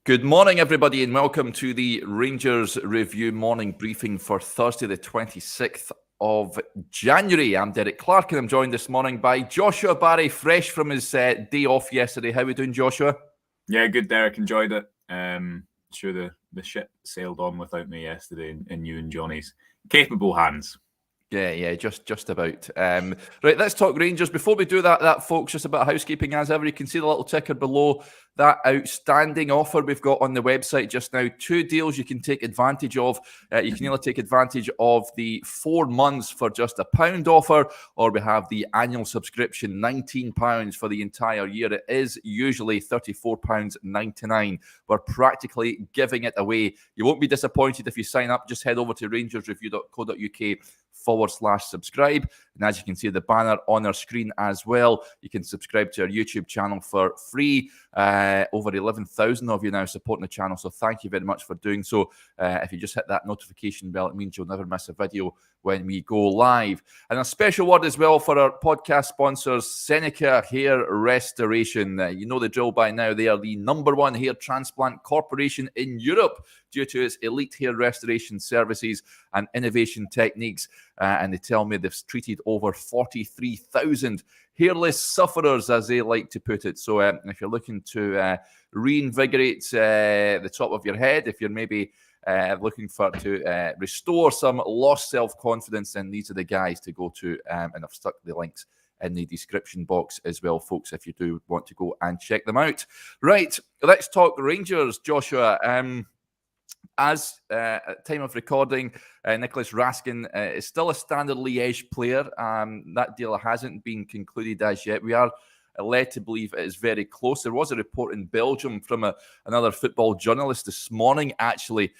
Good morning, everybody, and welcome to the Rangers Review morning briefing for Thursday, the 26th of January. I'm Derek Clark, and I'm joined this morning by Joshua Barrie, fresh from his day off yesterday. How are we doing, Joshua? Yeah, good, Derek. Enjoyed it. Sure, the ship sailed on without me yesterday in you and Johnny's capable hands. Yeah, just about. Right, let's talk Rangers. Before we do that, folks, just a bit of housekeeping. As ever, you can see the little ticker below that outstanding offer we've got on the website just now. 2 deals you can take advantage of. You can either take advantage of the 4 months for just £1 offer, or we have the annual subscription, £19 for the entire year. It is usually £34.99. We're practically giving it away. You won't be disappointed if you sign up. Just head over to rangersreview.co.uk/subscribe. And as you can see the banner on our screen as well, you can subscribe to our YouTube channel for free. Over 11,000 of you now supporting the channel, so thank you very much for doing so. If you just hit that notification bell, it means you'll never miss a video when we go live. And a special word as well for our podcast sponsors, Seneca Hair Restoration. You know the drill by now. They are the #1 hair transplant corporation in Europe due to its elite hair restoration services and innovation techniques. And they tell me they've treated over 43,000 hairless sufferers, as they like to put it. So if you're looking to reinvigorate the top of your head, if you're maybe looking to restore some lost self-confidence, then these are the guys to go to. And I've stuck the links in the description box as well, folks, if you do want to go and check them out. Right, let's talk Rangers, Joshua. As at time of recording, Nicholas Raskin is still a standard Liège player. That deal hasn't been concluded as yet. We are led to believe it is very close. There was a report in Belgium from another football journalist this morning, actually,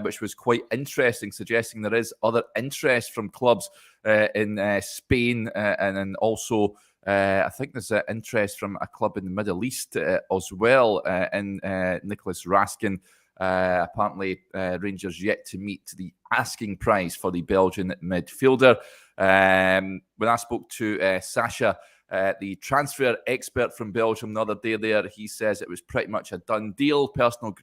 which was quite interesting, suggesting there is other interest from clubs in Spain, and then also I think there's interest from a club in the Middle East as well in Nicholas Raskin. Apparently, Rangers yet to meet the asking price for the Belgian midfielder. When I spoke to Sasha, the transfer expert from Belgium, the other day there, he says it was pretty much a done deal. Personal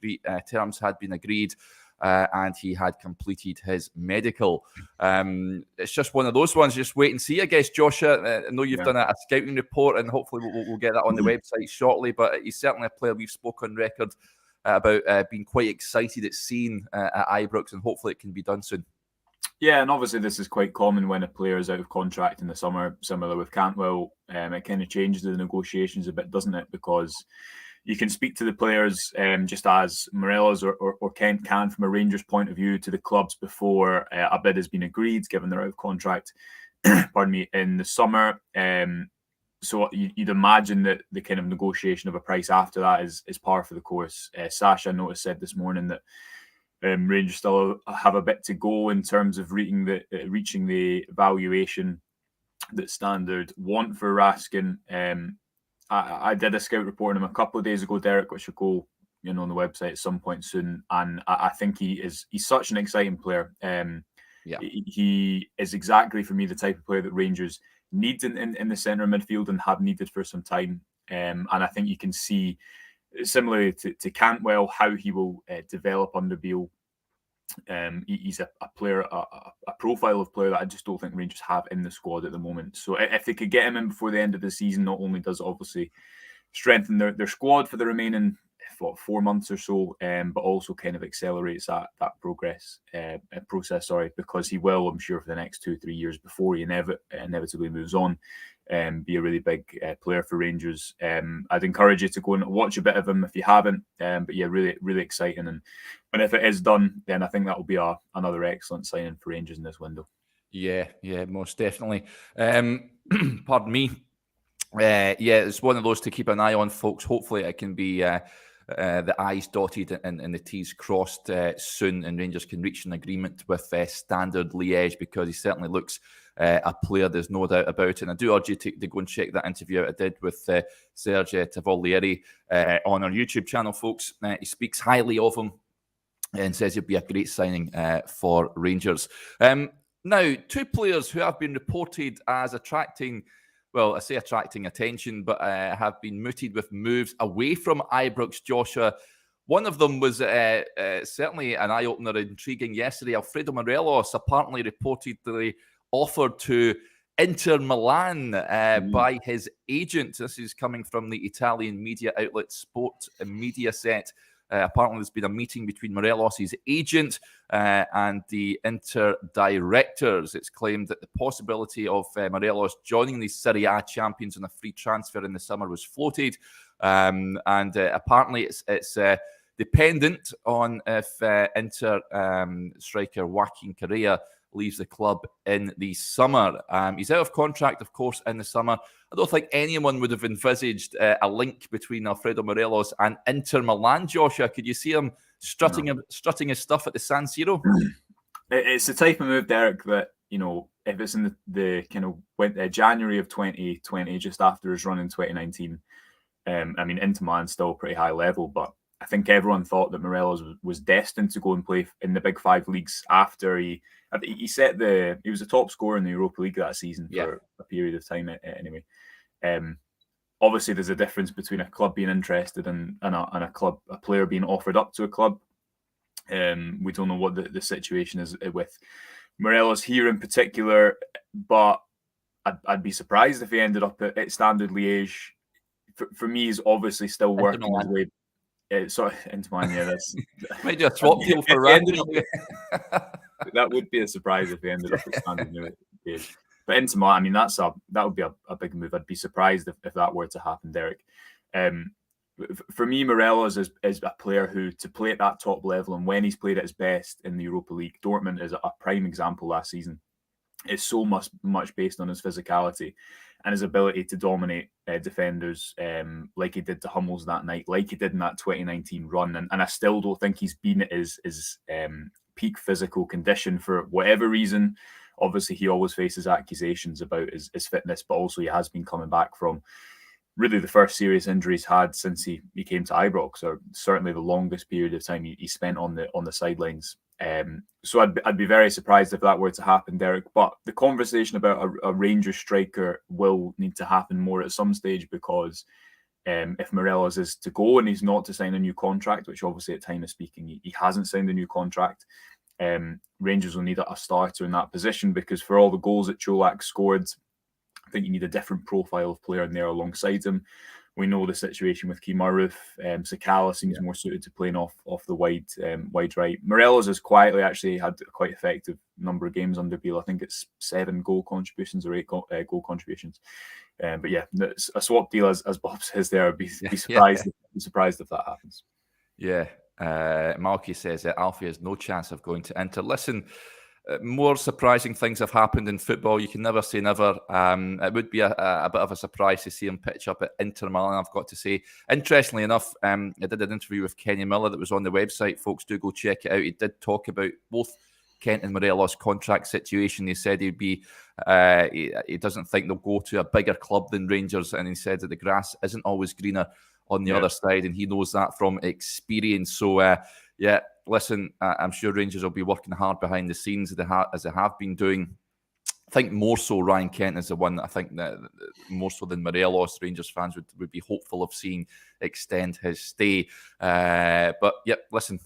terms had been agreed, and he had completed his medical. It's just one of those ones. Just wait and see, I guess, Joshua. I know you've done a scouting report, and hopefully we'll get that on the website shortly, but he's certainly a player we've spoken on record about being quite excited at seeing at Ibrox, and hopefully it can be done soon. Yeah, and obviously this is quite common when a player is out of contract in the summer, similar with Cantwell. It kind of changes the negotiations a bit, doesn't it? Because you can speak to the players just as Morelos or Kent can from a Rangers point of view to the clubs before a bid has been agreed, given they're out of contract, pardon me, in the summer. So you'd imagine that the kind of negotiation of a price after that is par for the course. Sasha, I noticed, said this morning that Rangers still have a bit to go in terms of reaching the valuation that Standard want for Raskin. I did a scout report on him a couple of days ago, Derek, which will go on the website at some point soon. And I think he's such an exciting player. He is exactly, for me, the type of player that Rangers need in the centre of midfield and have needed for some time. And I think you can see, similarly to Cantwell, how he will develop under Beale. He's a player, a profile of player that I just don't think Rangers have in the squad at the moment. So if they could get him in before the end of the season, not only does it obviously strengthen their squad for the remaining 4 months or so, but also kind of accelerates that process, because he will, I'm sure, for the next 2-3 years before he inevitably moves on, be a really big player for Rangers. I'd encourage you to go and watch a bit of him if you haven't. But yeah, really, really exciting. And if it is done, then I think that will be another excellent signing for Rangers in this window. Yeah, most definitely. Pardon me. It's one of those to keep an eye on, folks. Hopefully it can be the I's dotted and the T's crossed soon, and Rangers can reach an agreement with Standard Liège, because he certainly looks a player, there's no doubt about it. And I do urge you to go and check that interview out I did with Serge Tavolieri on our YouTube channel, folks. He speaks highly of him and says he'll be a great signing for Rangers. Now, 2 players who have been reported as attracting, well, I say attracting attention, but have been mooted with moves away from Ibrox, Joshua. One of them was certainly an eye-opener, intriguing yesterday. Alfredo Morelos apparently reportedly offered to Inter Milan by his agent. This is coming from the Italian media outlet Sport Mediaset. Apparently, there's been a meeting between Morelos' agent and the Inter directors. It's claimed that the possibility of Morelos joining the Serie A champions on a free transfer in the summer was floated. And apparently, it's dependent on if Inter striker Joaquin Correa leaves the club in the summer. He's out of contract, of course, in the summer. I don't think anyone would have envisaged a link between Alfredo Morelos and Inter Milan. Joshua, could you see him strutting his stuff at the San Siro? It's the type of move, Derek, that, you know, if it's in the kind of January of 2020, just after his run in 2019, I mean, Inter Milan's still pretty high level, but I think everyone thought that Morelos was destined to go and play in the Big Five leagues after he was a top scorer in the Europa League that season for a period of time anyway. Obviously, there's a difference between a club being interested and a player being offered up to a club. We don't know what the situation is with Morelos here in particular, but I'd be surprised if he ended up at Standard Liège. For me, he's obviously still working his way. Sorry, Inter Milan, yeah, that's might do a swap deal for Raskin. That would be a surprise if he ended up at Standard Liège. But Inter Milan, I mean, that would be a big move. I'd be surprised if that were to happen, Derek. For me, Morelos is a player who, to play at that top level, and when he's played at his best in the Europa League, Dortmund is a prime example last season. It's so much based on his physicality and his ability to dominate defenders, like he did to Hummels that night, like he did in that 2019 run. And I still don't think he's been at his peak physical condition for whatever reason. Obviously, he always faces accusations about his fitness, but also he has been coming back from really the first serious injury he's had since he came to Ibrox, or certainly the longest period of time he spent on the sidelines. So I'd be very surprised if that were to happen, Derek. But the conversation about a Rangers striker will need to happen more at some stage, because if Morelos is to go and he's not to sign a new contract, which obviously at time of speaking he hasn't signed a new contract, Rangers will need a starter in that position, because for all the goals that Čolak scored, I think you need a different profile of player in there alongside him. We know the situation with Keymaruf. Sakala seems more suited to playing off the wide right. Morelos has quietly actually had a quite effective number of games under Beale. I think it's 7 goal contributions or 8 goal contributions. But yeah, a swap deal, as Bob says there, I'd be surprised if that happens. Yeah. Malky says that Alfie has no chance of going to Inter. Listen, more surprising things have happened in football. You can never say never. It would be a bit of a surprise to see him pitch up at Inter Milan, I've got to say. Interestingly enough, I did an interview with Kenny Miller that was on the website. Folks, do go check it out. He did talk about both Kent and Morelos' contract situation. He said he'd be, he doesn't think they'll go to a bigger club than Rangers, and he said that the grass isn't always greener on the other side, and he knows that from experience. So, yeah, listen, I'm sure Rangers will be working hard behind the scenes as they have been doing. I think more so Ryan Kent is the one that I think that more so than Morelos, Rangers fans would be hopeful of seeing extend his stay. But yep, listen,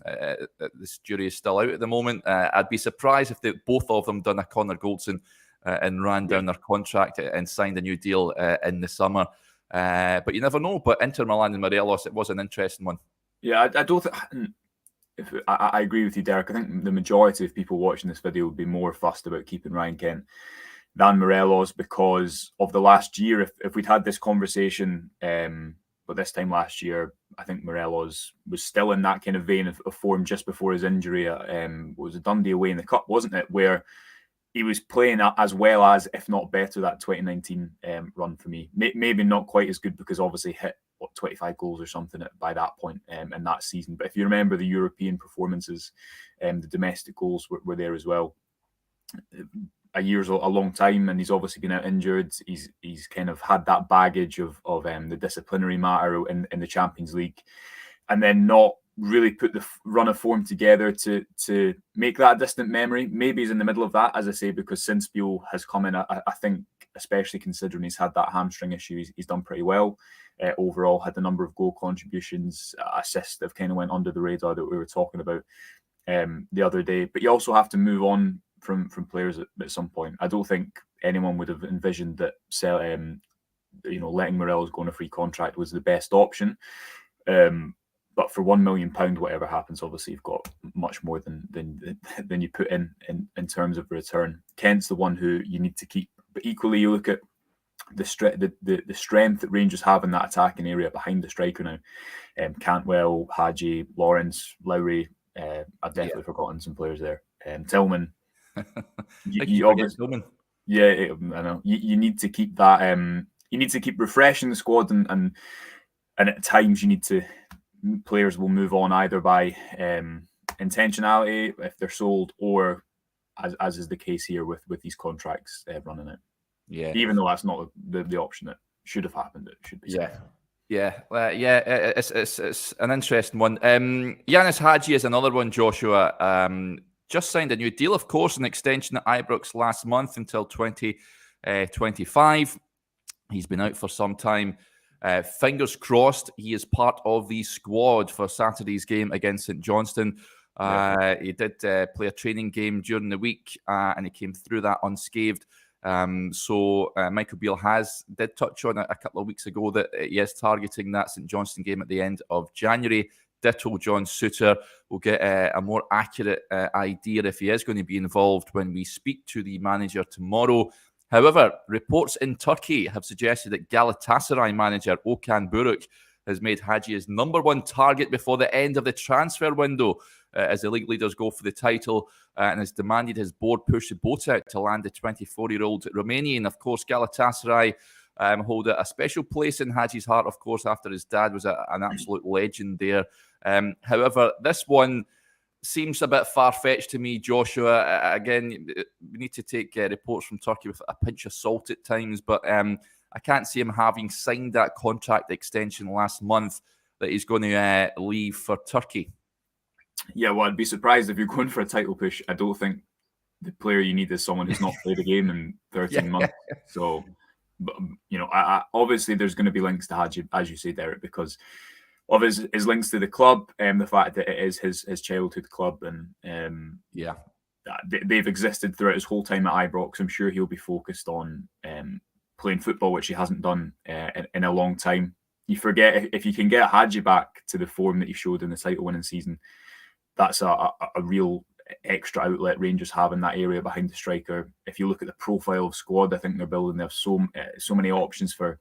this jury is still out at the moment. I'd be surprised if both of them done a Connor Goldson and ran down their contract and signed a new deal in the summer. But you never know. But Inter Milan and Morelos, it was an interesting one. Yeah, I don't think... I agree with you, Derek. I think the majority of people watching this video would be more fussed about keeping Ryan Kent than Morelos because of the last year. If we'd had this conversation, but this time last year, I think Morelos was still in that kind of vein of form just before his injury. Was a Dundee away in the Cup, wasn't it? Where he was playing as well as, if not better, that 2019 run for me. Maybe not quite as good because obviously hit 25 goals or something by that point in that season. But if you remember the European performances, the domestic goals were there as well. A year's a long time, and he's obviously been out injured. He's kind of had that baggage of the disciplinary matter in the Champions League, and then not really put the run of form together to make that a distant memory. Maybe he's in the middle of that, as I say, because since Beale has come in, I think, especially considering he's had that hamstring issue, he's done pretty well. overall. Had a number of goal contributions, assists that kind of went under the radar that we were talking about the other day. But you also have to move on from players at some point. I don't think anyone would have envisioned that letting Morelos go on a free contract was the best option. But for £1 million, whatever happens, obviously you've got much more than you put in terms of return. Kent's the one who you need to keep. But equally, you look at the strength that Rangers have in that attacking area behind the striker now. Cantwell, Hagi, Lawrence, Lowry. I've definitely forgotten some players there. Tillman. Tillman. Yeah, I know. You need to keep that. You need to keep refreshing the squad, and at times you need to. Players will move on either by intentionality if they're sold, or as is the case here with these contracts running out. Yeah, even though that's not the option that should have happened. It should be. It's an interesting one. Yanis Hagi is another one, Joshua. Just signed a new deal, of course, an extension at Ibrox last month until 2025. He's been out for some time. Fingers crossed he is part of the squad for Saturday's game against St Johnstone. He did play a training game during the week and he came through that unscathed. So Michael Beale did touch on it a couple of weeks ago that he is targeting that St Johnstone game at the end of January. Ditto John Suter. We'll get a more accurate idea if he is going to be involved when we speak to the manager tomorrow. However, reports in Turkey have suggested that Galatasaray manager Okan Buruk has made Hagi his number one target before the end of the transfer window as the league leaders go for the title and has demanded his board push the boat out to land the 24-year-old Romanian. Of course, Galatasaray hold a special place in Hagi's heart, of course, after his dad was an absolute legend there. However, this one seems a bit far-fetched to me, Joshua. Again, we need to take reports from Turkey with a pinch of salt at times, but I can't see him having signed that contract extension last month that he's going to leave for Turkey. Yeah, well, I'd be surprised if you're going for a title push. I don't think the player you need is someone who's not played a game in 13 months. So, but, obviously there's going to be links to Hagi, as you say, Derek, because of his links to the club and the fact that it is his childhood club, and they've existed throughout his whole time at Ibrox. I'm sure he'll be focused on playing football, which he hasn't done in a long time. You forget, if you can get Hagi back to the form that he showed in the title-winning season, that's a real extra outlet Rangers have in that area behind the striker. If you look at the profile of squad, I think they're building. They have so many options for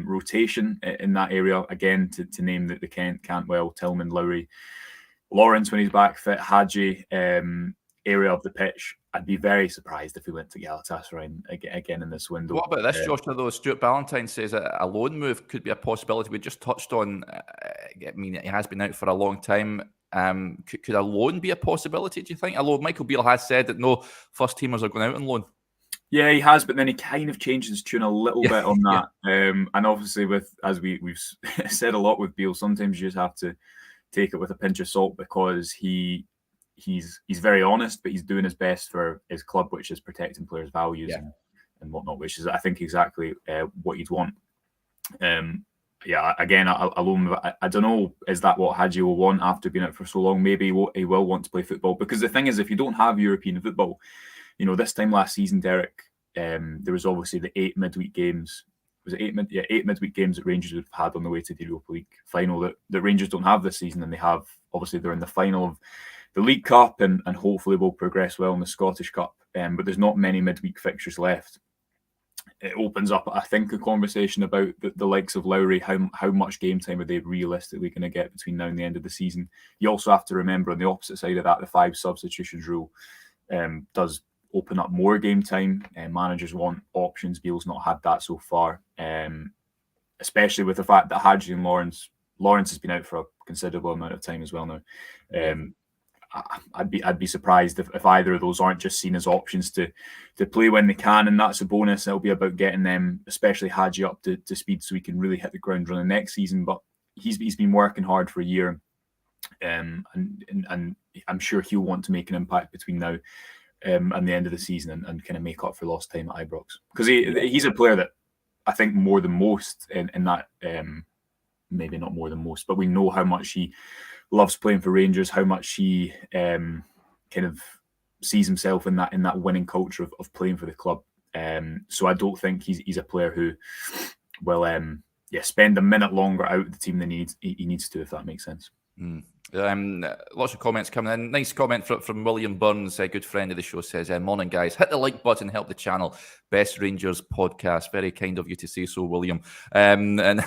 rotation in that area. Again, to name the Kent, Cantwell, Tillman, Lowry, Lawrence when he's back fit, Hagi, area of the pitch. I'd be very surprised if he went to Galatasaray again in this window. What about this, Joshua, though? Stuart Ballantyne says a loan move could be a possibility. We just touched on, I mean, he has been out for a long time. Could a loan be a possibility, do you think? Although Michael Beale has said that no first teamers are going out on loan. Yeah, he has, but then he kind of changed his tune a little bit on that. And obviously, as we've said a lot with Beale, sometimes you just have to take it with a pinch of salt, because he's very honest, but he's doing his best for his club, which is protecting players' values and whatnot, which is, I think, exactly what you'd want. Again, alone, I don't know, is that what Hagi will want after being out for so long? Maybe he will want to play football, because the thing is, if you don't have European football, this time last season, Derek, there was obviously the 8 midweek games. Was it 8 midweek games that Rangers have had on the way to the Europa League final that Rangers don't have this season, and they have, obviously, they're in the final of the League Cup and hopefully will progress well in the Scottish Cup. But there's not many midweek fixtures left. It opens up, I think, a conversation about the likes of Lowry. How much game time are they realistically going to get between now and the end of the season? You also have to remember, on the opposite side of that, the 5 substitutions rule does open up more game time. Managers want options. Beale's not had that so far, especially with the fact that Hagi and Lawrence has been out for a considerable amount of time as well now. I'd be surprised if either of those aren't just seen as options to play when they can, and that's a bonus. It'll be about getting them, especially Hagi, up to speed so he can really hit the ground running next season. But he's been working hard for a year, and I'm sure he'll want to make an impact between now and the end of the season and kind of make up for lost time at Ibrox, because he's a player that I think more than most in that, maybe not more than most, but we know how much he loves playing for Rangers, how much he kind of sees himself in that winning culture of playing for the club. So I don't think he's a player who will spend a minute longer out of the team than he needs to, if that makes sense. Lots of comments coming in. Nice comment from William Burns, a good friend of the show, says, morning guys, hit the like button, help the channel. Best Rangers podcast. Very kind of you to say so, William. And I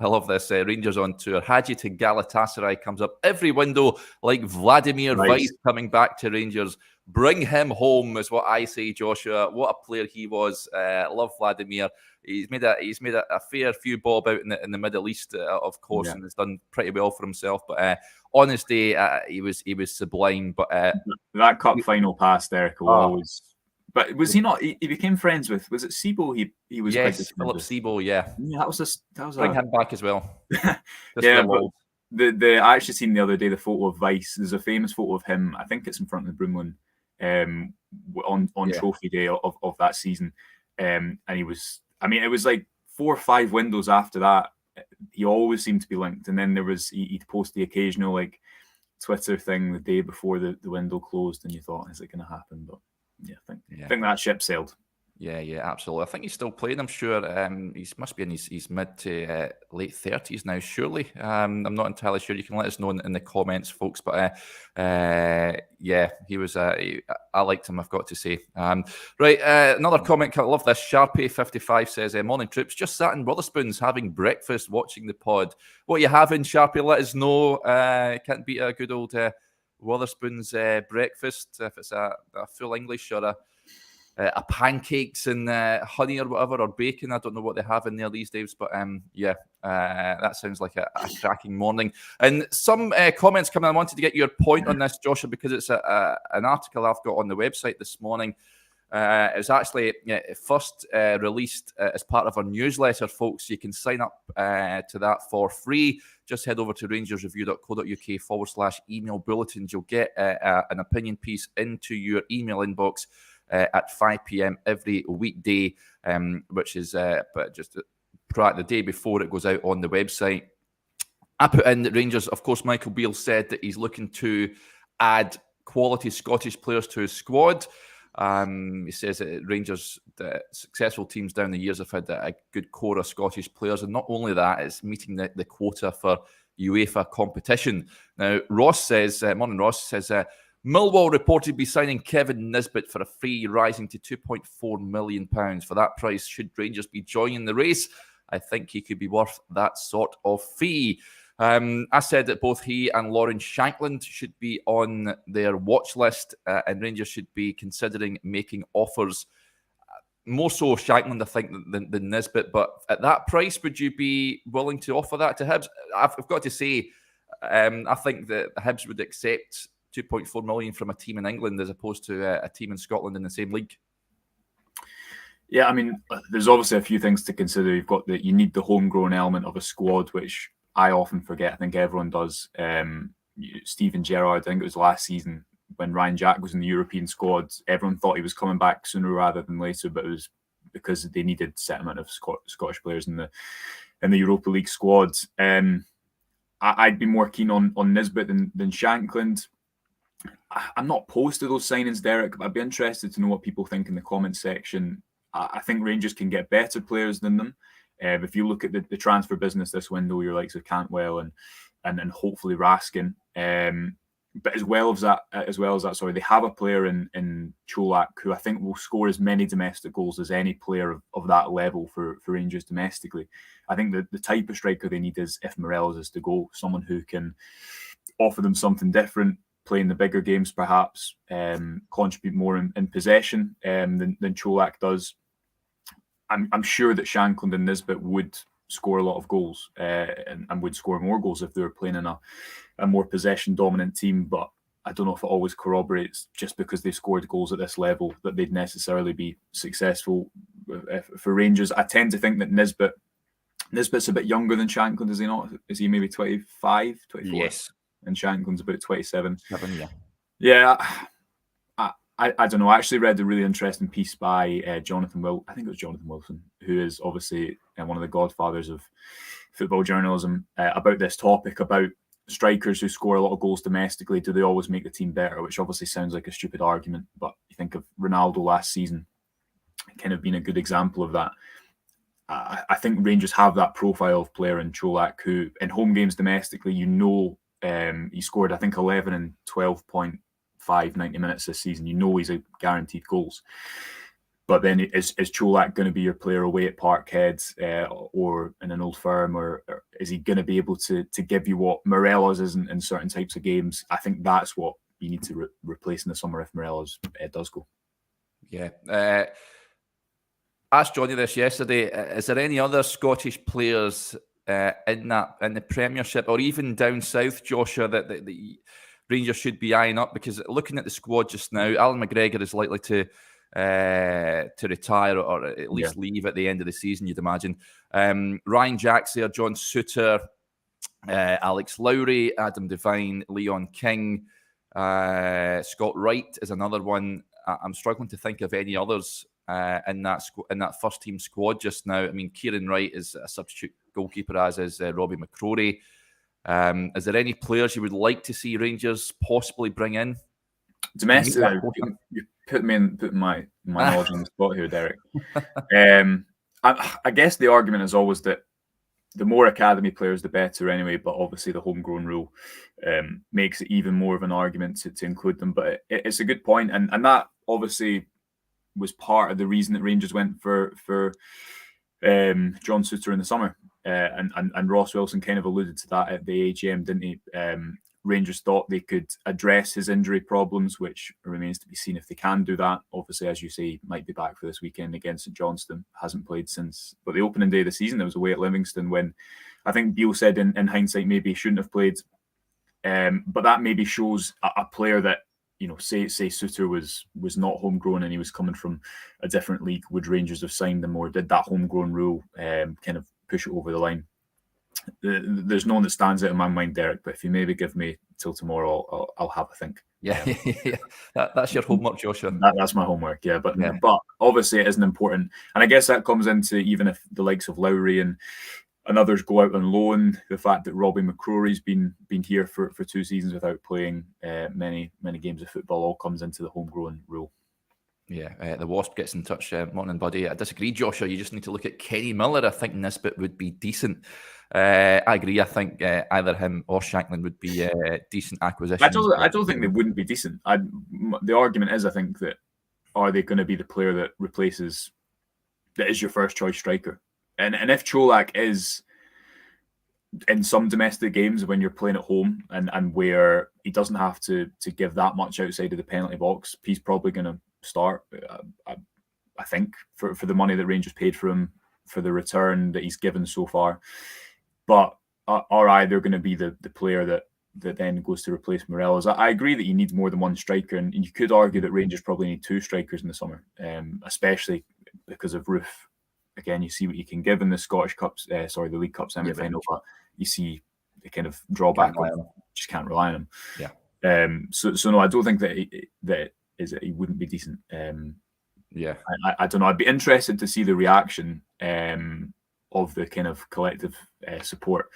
love this. Rangers on tour. Hagi to Galatasaray comes up every window, like Vladimir Weiss coming back to Rangers. Bring him home is what I say, Joshua. What a player he was. Love Vladimir. He's made a fair few bob out in the Middle East, of course, and has done pretty well for himself. But on his day, he was sublime. But that cup final pass there will always. But was he not? He became friends with. Was it Sebo? He was. Yes, Philip Sebo. Yeah, that was bring him back as well. Yeah, but I actually seen the other day the photo of Weiss. There's a famous photo of him. I think it's in front of the Broomloan on Trophy Day of that season, and he was. I mean, it was like 4 or 5 windows after that. He always seemed to be linked, and then he'd post the occasional like Twitter thing the day before the window closed, and you thought, is it going to happen? But I think that ship sailed. Yeah, absolutely. I think he's still playing. I'm sure he must be in his mid to late 30s now, surely. I'm not entirely sure. You can let us know in the comments, folks. But he was. I liked him, I've got to say. Another comment. I love this. Sharpie55 says, morning troops. Just sat in Witherspoons having breakfast, watching the pod. What are you having, Sharpie? Let us know. Can't beat a good old Witherspoons breakfast. If it's a full English or a pancakes and honey or whatever, or bacon. I don't know what they have in there these days, but that sounds like a cracking morning. And some comments coming. I wanted to get your point on this, Joshua, because it's an article I've got on the website this morning. It's actually first released as part of our newsletter, folks. You can sign up to that for free. Just head over to rangersreview.co.uk/email bulletins. You'll get an opinion piece into your email inbox at 5 p.m. every weekday, which is just prior to the day before it goes out on the website. I put in that Rangers, of course, Michael Beale said that he's looking to add quality Scottish players to his squad. He says that Rangers, the successful teams down the years, have had a good core of Scottish players, and not only that, it's meeting the quota for UEFA competition. Now, Ross says, Millwall reported to be signing Kevin Nisbet for a fee rising to £2.4 million. For that price, should Rangers be joining the race? I think he could be worth that sort of fee. I said that both he and Lawrence Shankland should be on their watch list, and Rangers should be considering making offers. More so Shankland, I think, than Nisbet. But at that price, would you be willing to offer that to Hibs? I've got to say, I think that Hibs would accept £2.4 million from a team in England as opposed to a team in Scotland in the same league. Yeah, I mean, there's obviously a few things to consider. You need the homegrown element of a squad, which I often forget. I think everyone does. Steven Gerrard, I think it was last season when Ryan Jack was in the European squad, everyone thought he was coming back sooner rather than later, but it was because they needed a set amount of Scottish players in the Europa League squad. I'd be more keen on Nisbet than Shankland. I'm not opposed to those signings, Derek, but I'd be interested to know what people think in the comments section. I think Rangers can get better players than them. If you look at the transfer business this window, your likes of Cantwell and hopefully Raskin. But as well as that, they have a player in Čolak who I think will score as many domestic goals as any player of that level for Rangers domestically. I think the type of striker they need is, if Morelos is to go, someone who can offer them something different, play in the bigger games perhaps, contribute more in possession than Čolak does. I'm sure that Shankland and Nisbet would score a lot of goals and would score more goals if they were playing in a more possession-dominant team, but I don't know if it always corroborates just because they've scored goals at this level that they'd necessarily be successful for Rangers. I tend to think that Nisbet's a bit younger than Shankland, is he not? Is he maybe 25, 24? Yes. And Shankland's about 27. Yeah. Yeah, I don't know. I actually read a really interesting piece by Jonathan Wilson, who is obviously one of the godfathers of football journalism, about this topic, about strikers who score a lot of goals domestically. Do they always make the team better? Which obviously sounds like a stupid argument, but you think of Ronaldo last season, kind of being a good example of that. I think Rangers have that profile of player in Čolak who, in home games domestically, he scored, I think, 11 and 12.5 90 minutes this season. You know he's a guaranteed goals. But then is Čolak going to be your player away at Parkhead or in an Old Firm, or is he going to be able to give you what Morelos isn't in certain types of games? I think that's what you need to replace in the summer if Morelos does go. Yeah. Asked Johnny this yesterday. Is there any other Scottish players in the Premiership or even down south, Joshua, that the Rangers should be eyeing up? Because looking at the squad just now, Alan McGregor is likely to retire or at least leave at the end of the season, you'd imagine. Ryan Jack's there, John Souttar, Alex Lowry, Adam Devine, Leon King, Scott Wright is another one. I'm struggling to think of any others in that first team squad just now. I mean, Kieran Wright is a substitute goalkeeper, as is Robbie McCrory. Is there any players you would like to see Rangers possibly bring in? Domestic, you put my knowledge on the spot here, Derek. I guess the argument is always that the more academy players, the better anyway, but obviously the homegrown rule makes it even more of an argument to include them. But it's a good point, and that obviously was part of the reason that Rangers went for John Souttar in the summer. And Ross Wilson kind of alluded to that at the AGM, didn't he? Rangers thought they could address his injury problems, which remains to be seen if they can do that. Obviously, as you say, might be back for this weekend against St Johnstone. Hasn't played since, but the opening day of the season, there was away at Livingston when I think Beale said in hindsight maybe he shouldn't have played. But that maybe shows a player that, say Souttar was not homegrown and he was coming from a different league. Would Rangers have signed him, or did that homegrown rule kind of push it over the line? There's no one that stands out in my mind, Derek, but if you maybe give me till tomorrow, I'll have a think. Yeah. That's your homework, Joshua. That's my homework, but obviously it isn't important. And I guess that comes into, even if the likes of Lowry and others go out on loan, the fact that Robbie McCrory's been here for 2 seasons without playing many games of football all comes into the homegrown rule. Yeah, the Wasp gets in touch. Morning, buddy. I disagree, Joshua. You just need to look at Kenny Miller. I think Nisbet would be decent. I agree. I think either him or Shanklin would be decent acquisitions. I don't think they wouldn't be decent. The argument is, I think, that are they going to be the player that is your first choice striker? And if Čolak is in some domestic games when you're playing at home and where he doesn't have to give that much outside of the penalty box, he's probably going to start. I think for the money that Rangers paid for him, for the return that he's given so far. But are either going to be the player that then goes to replace Morelos? I agree that you need more than one striker, and you could argue that Rangers probably need 2 strikers in the summer, especially because of Roof. Again, you see what you can give in the Scottish Cups, the League Cup semi-final, but you see the kind of drawback of just can't rely on him. Yeah. So no, I don't think that he wouldn't be decent. I don't know. I'd be interested to see the reaction of the kind of collective support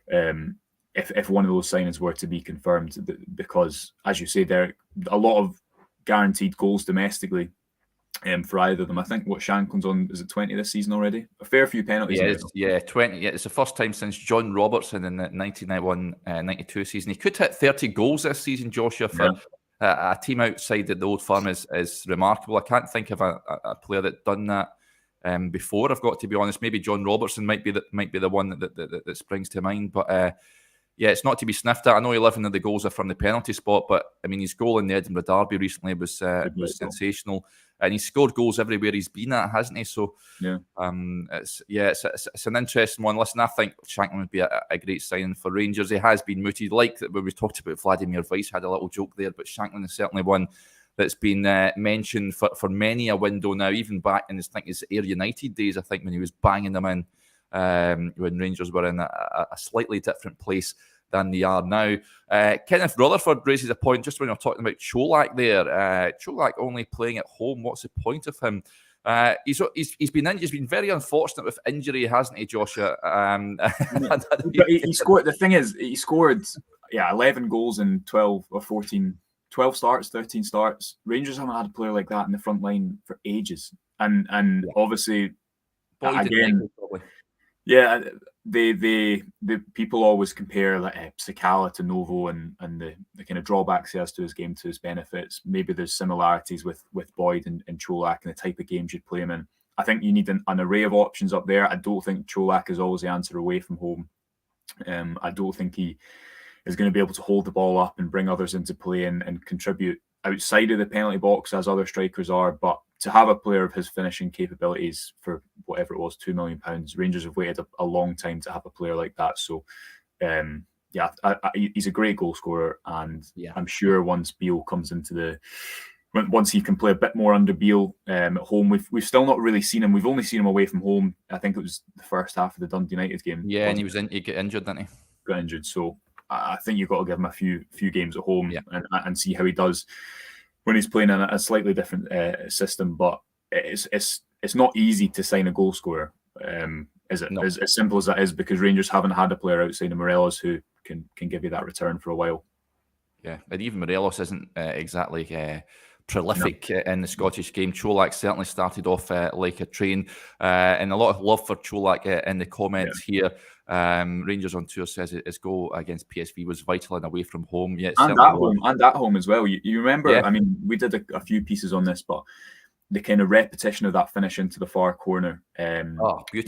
if one of those signings were to be confirmed, because, as you say, there a lot of guaranteed goals domestically for either of them. I think Shanklin's on, is it 20 this season already? A fair few penalties. 20. Yeah, it's the first time since John Robertson in the 1991-92 season. He could hit 30 goals this season, Joshua, for a team outside the Old Firm is remarkable. I can't think of a player that done that before. I've got to be honest. Maybe John Robertson might be the one that springs to mind. But it's not to be sniffed at. I know 11 of the goals are from the penalty spot, but I mean, his goal in the Edinburgh Derby recently was sensational, and he's scored goals everywhere he's been at, hasn't he? So it's an interesting one. Listen, I think Shanklin would be a great signing for Rangers. He has been mooted, like when we talked about Vladimir Weiss, had a little joke there, but Shanklin is certainly one that's been mentioned for many a window now, even back in his Ayr United days, I think, when he was banging them in when Rangers were in a slightly different place than they are now. Kenneth Rutherford raises a point just when you're talking about Čolak there. Čolak only playing at home. What's the point of him? He's been very unfortunate with injury, hasn't he, Joshua? He scored. The thing is, he scored 11 goals in 12 or 14, 12 starts, 13 starts. Rangers haven't had a player like that in the front line for ages, and obviously, again, the people always compare Sakala to Novo and the kind of drawbacks he has to his game to his benefits. Maybe there's similarities with Boyd and Čolak and the type of games you'd play him in. I think you need an array of options up there. I don't think Čolak is always the answer away from home. I don't think he is going to be able to hold the ball up and bring others into play and contribute outside of the penalty box as other strikers are. But to have a player of his finishing capabilities for whatever it was, £2 million, Rangers have waited a long time to have a player like that. So, he's a great goal scorer, and I'm sure once Beale comes into once he can play a bit more under Beale at home, we've still not really seen him. We've only seen him away from home. I think it was the first half of the Dundee United game. Yeah, and he got injured, didn't he? Got injured, so I think you've got to give him a few games at home and see how he does when he's playing in a slightly different system. But it's not easy to sign a goal scorer, is it? No. As simple as that is, because Rangers haven't had a player outside of Morelos who can give you that return for a while. Yeah, and even Morelos isn't exactly prolific in the Scottish game. Čolak certainly started off like a train, and a lot of love for Čolak in the comments here. Rangers on Tour says his goal against PSV was vital and away from home. Yeah, and at home as well. You remember? Yeah. I mean, we did a few pieces on this, but the kind of repetition of that finish into the far corner. There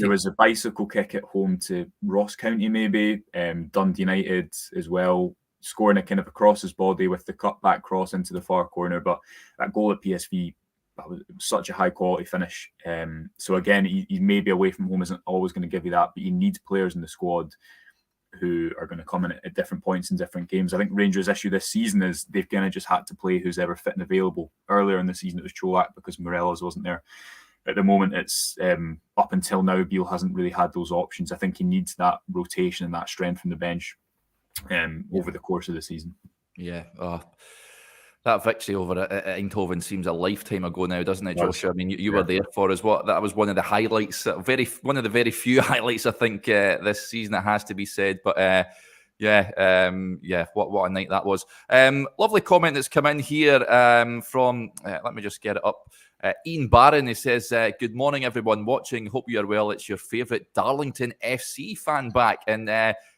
was a bicycle kick at home to Ross County, maybe Dundee United as well, scoring a kind of across his body with the cut back cross into the far corner. But that goal at PSV, that was such a high quality finish. So again, he maybe away from home isn't always going to give you that, but you need players in the squad who are going to come in at different points in different games. I think Rangers' issue this season is they've kind of just had to play who's ever fit and available. Earlier in the season, it was Čolak because Morelos wasn't there. At the moment, it's up until now, Beale hasn't really had those options. I think he needs that rotation and that strength from the bench over the course of the season. Yeah. That victory over at Eindhoven seems a lifetime ago now, doesn't it, Joshua? I mean, you were there for us. That was one of the highlights, one of the very few highlights, I think, this season, it has to be said. But what a night that was. Lovely comment that's come in here from, let me just get it up. Ian Barron, he says, good morning, everyone watching. Hope you are well. It's your favourite Darlington FC fan back. And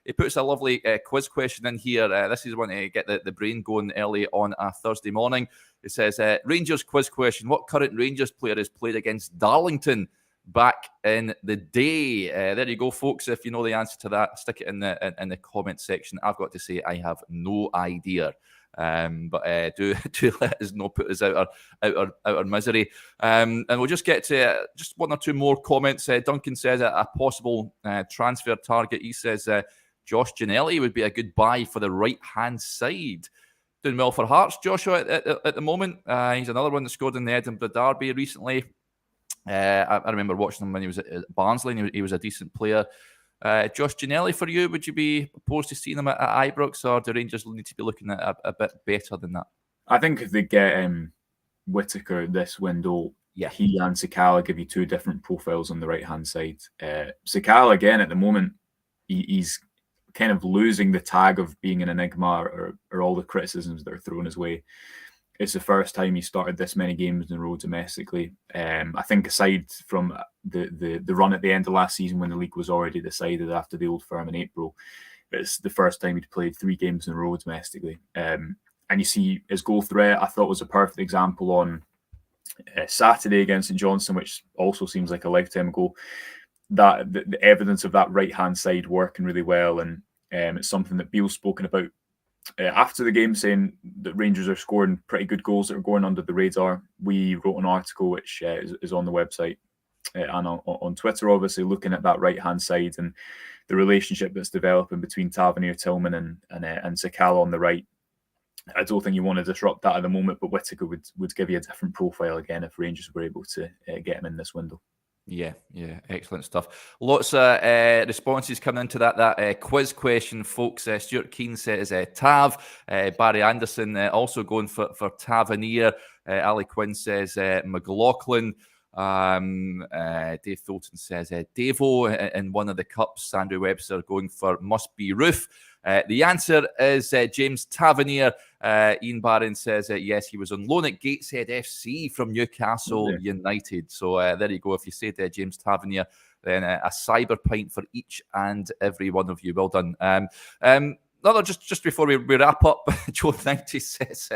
he puts a lovely quiz question in here. This is one to get the brain going early on a Thursday morning. It says, Rangers quiz question. What current Rangers player has played against Darlington back in the day? There you go, folks. If you know the answer to that, stick it in the comment section. I've got to say, I have no idea. But do let us know, put us out our misery. And we'll just get to just one or two more comments. Duncan says a possible transfer target. He says Josh Ginnelly would be a good buy for the right-hand side. Doing well for Hearts, Joshua, at the moment. He's another one that scored in the Edinburgh Derby recently. I remember watching him when he was at Barnsley, and he was a decent player. Josh Ginnelly for you, would you be opposed to seeing him at Ibrox, or do Rangers need to be looking at a bit better than that? I think if they get Whittaker this window, he and Sakala give you two different profiles on the right-hand side. Sakala, again, at the moment, he's kind of losing the tag of being an enigma or all the criticisms that are thrown his way. It's the first time he started this many games in a row domestically. I think aside from the run at the end of last season when the league was already decided after the Old Firm in April, it's the first time he'd played 3 games in a row domestically. And you see his goal threat, I thought, was a perfect example on Saturday against St Johnstone, which also seems like a lifetime ago. That the evidence of that right-hand side working really well, and it's something that Beale's spoken about after the game, saying that Rangers are scoring pretty good goals that are going under the radar. We wrote an article which is on the website and on Twitter, obviously, looking at that right-hand side and the relationship that's developing between Tavernier, Tillman and Sakala on the right. I don't think you want to disrupt that at the moment, but Whittaker would give you a different profile again if Rangers were able to get him in this window. Yeah, excellent stuff. Lots of responses coming into that quiz question, folks. Stuart Keane says Tav. Barry Anderson also going for Tavernier. Ali Quinn says McLaughlin. Dave Fulton says Devo in one of the cups. Andrew Webster going for Must Be Roof. The answer is James Tavernier. Ian Barron says yes, he was on loan at Gateshead FC from Newcastle United. So there you go. If you said James Tavernier, then a cyber pint for each and every one of you. Well done. Just before we wrap up, Joe 90 says,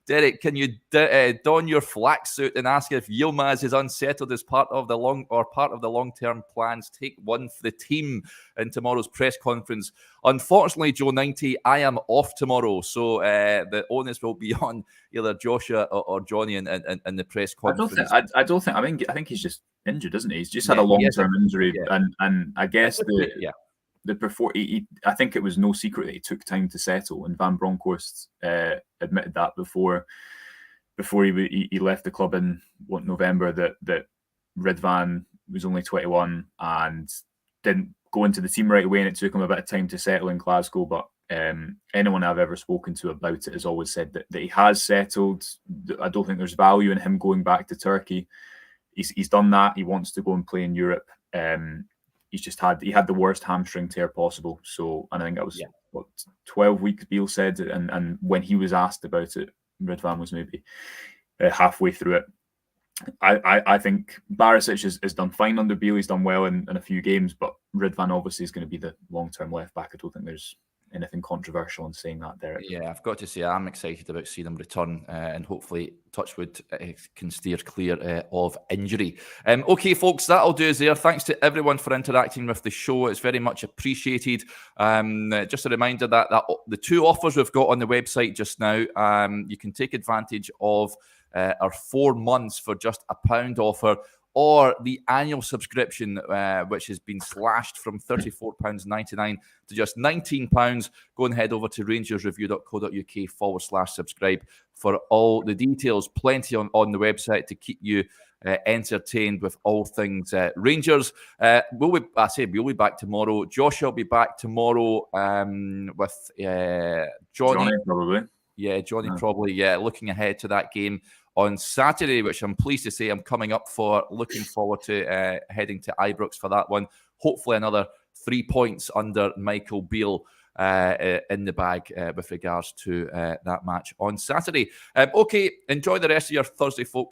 Derek, can you don your flak suit and ask if Yilmaz is unsettled as part of the long-term plans? Take one for the team in tomorrow's press conference. Unfortunately, Joe 90, I am off tomorrow, so the onus will be on either Joshua or Johnny in the press conference. I think he's just injured, isn't he? He's just had a long-term injury, and I guess I think it was no secret that he took time to settle, and Van Bronckhorst admitted that before he left the club in November that Ridvan was only 21 and didn't go into the team right away, and it took him a bit of time to settle in Glasgow. But anyone I've ever spoken to about it has always said that he has settled. I don't think there's value in him going back to Turkey. He's done that. He wants to go and play in Europe. He had the worst hamstring tear possible. So, and I think that was 12 weeks, Beale said. And when he was asked about it, Ridvan was maybe halfway through it. I think Barisic has done fine under Beale. He's done well in a few games, but Ridvan obviously is going to be the long-term left back. I don't think there's anything controversial in saying that, Derek. Yeah, I've got to say I'm excited about seeing him return and hopefully Touchwood can steer clear of injury. Okay, folks, that'll do us there. Thanks to everyone for interacting with the show. It's very much appreciated. Just a reminder that the two offers we've got on the website just now, you can take advantage of our 4 months for just £1 offer, or the annual subscription, which has been slashed from £34.99 to just £19. Go and head over to rangersreview.co.uk/subscribe for all the details. Plenty on the website to keep you entertained with all things Rangers. We'll be back tomorrow. Joshua will be back tomorrow with Johnny probably. Yeah, Johnny probably. Yeah, looking ahead to that game on Saturday, which I'm pleased to say I'm coming up for. Looking forward to heading to Ibrox for that one. Hopefully another 3 points under Michael Beale in the bag with regards to that match on Saturday. Okay, enjoy the rest of your Thursday, folks.